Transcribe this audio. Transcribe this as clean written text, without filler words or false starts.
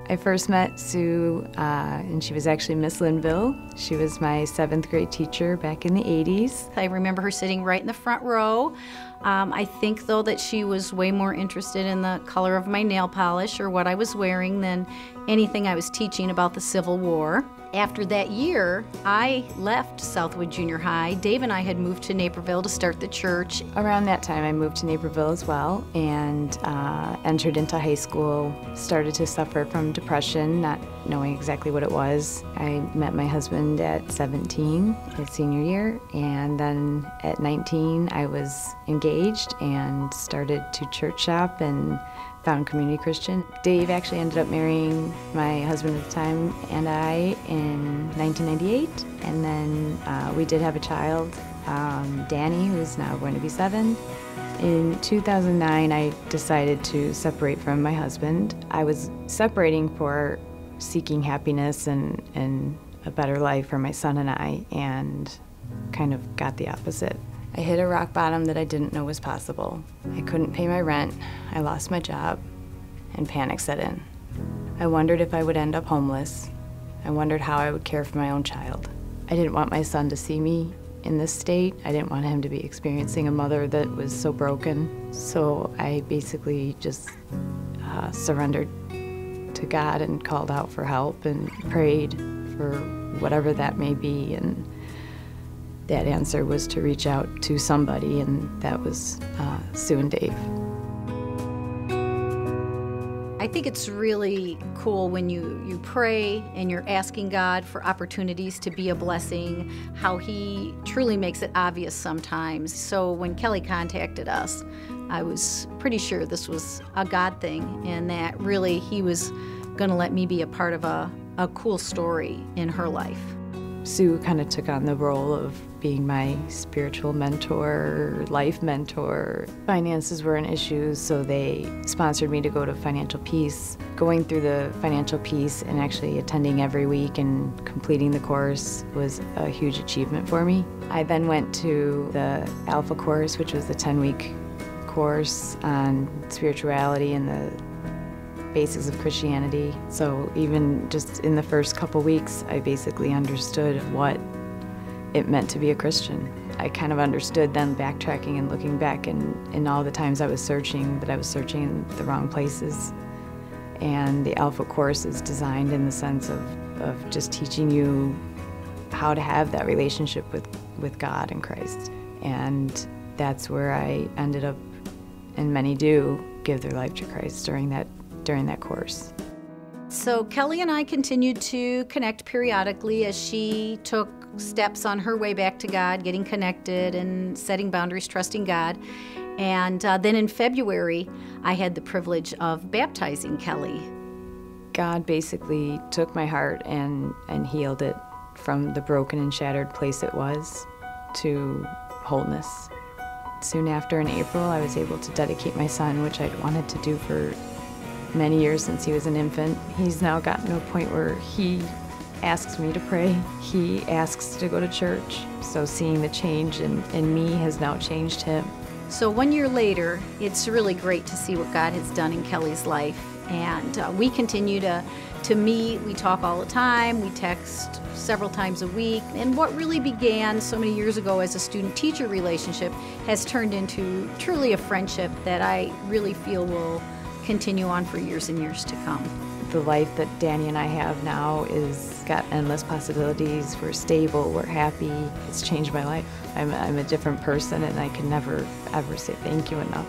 I first met Sue, and she was actually Miss Linville. She was my 7th grade teacher back in the 80s. I remember her sitting right in the front row. I think, though, that she was way more interested in the color of my nail polish or what I was wearing than anything I was teaching about the Civil War. After that year, I left Southwood Junior High. Dave and I had moved to Naperville to start the church. Around that time, I moved to Naperville as well and entered into high school, started to suffer from depression, not knowing exactly what it was. I met my husband at 17, his senior year, and then at 19, I was engaged and started to church shop and found Community Christian. Dave actually ended up marrying my husband at the time and I in 1998, and then we did have a child, Danny, who's now going to be 7. In 2009, I decided to separate from my husband. I was separating for seeking happiness and a better life for my son and I, and kind of got the opposite. I hit a rock bottom that I didn't know was possible. I couldn't pay my rent, I lost my job, and panic set in. I wondered if I would end up homeless. I wondered how I would care for my own child. I didn't want my son to see me in this state. I didn't want him to be experiencing a mother that was so broken. So I basically just surrendered to God and called out for help and prayed for whatever that may be. And that answer was to reach out to somebody, and that was Sue and Dave. I think it's really cool when you pray and you're asking God for opportunities to be a blessing, how He truly makes it obvious sometimes. So when Kelly contacted us, I was pretty sure this was a God thing and that really He was going to let me be a part of a cool story in her life. Sue kind of took on the role of being my spiritual mentor, life mentor. Finances were an issue, so they sponsored me to go to Financial Peace. Going through the Financial Peace and actually attending every week and completing the course was a huge achievement for me. I then went to the Alpha course, which was the 10-week course on spirituality and the basics of Christianity. So even just in the first couple weeks, I basically understood what it meant to be a Christian. I kind of understood then, backtracking and looking back in all the times I was searching, that I was searching in the wrong places. And the Alpha course is designed in the sense of just teaching you how to have that relationship with God and Christ. And that's where I ended up, and many do, give their life to Christ during that course. So Kelly and I continued to connect periodically as she took steps on her way back to God, getting connected and setting boundaries, trusting God. And then in February, I had the privilege of baptizing Kelly. God basically took my heart and healed it from the broken and shattered place it was to wholeness. Soon after, in April, I was able to dedicate my son, which I'd wanted to do for many years since he was an infant. He's now gotten to a point where he asks me to pray. He asks to go to church. So seeing the change in me has now changed him. So 1 year later, it's really great to see what God has done in Kelly's life. And we continue to meet. We talk all the time. We text several times a week. And what really began so many years ago as a student-teacher relationship has turned into truly a friendship that I really feel will continue on for years and years to come. The life that Danny and I have now is got endless possibilities. We're stable, we're happy. It's changed my life. I'm a different person, and I can never, ever say thank you enough.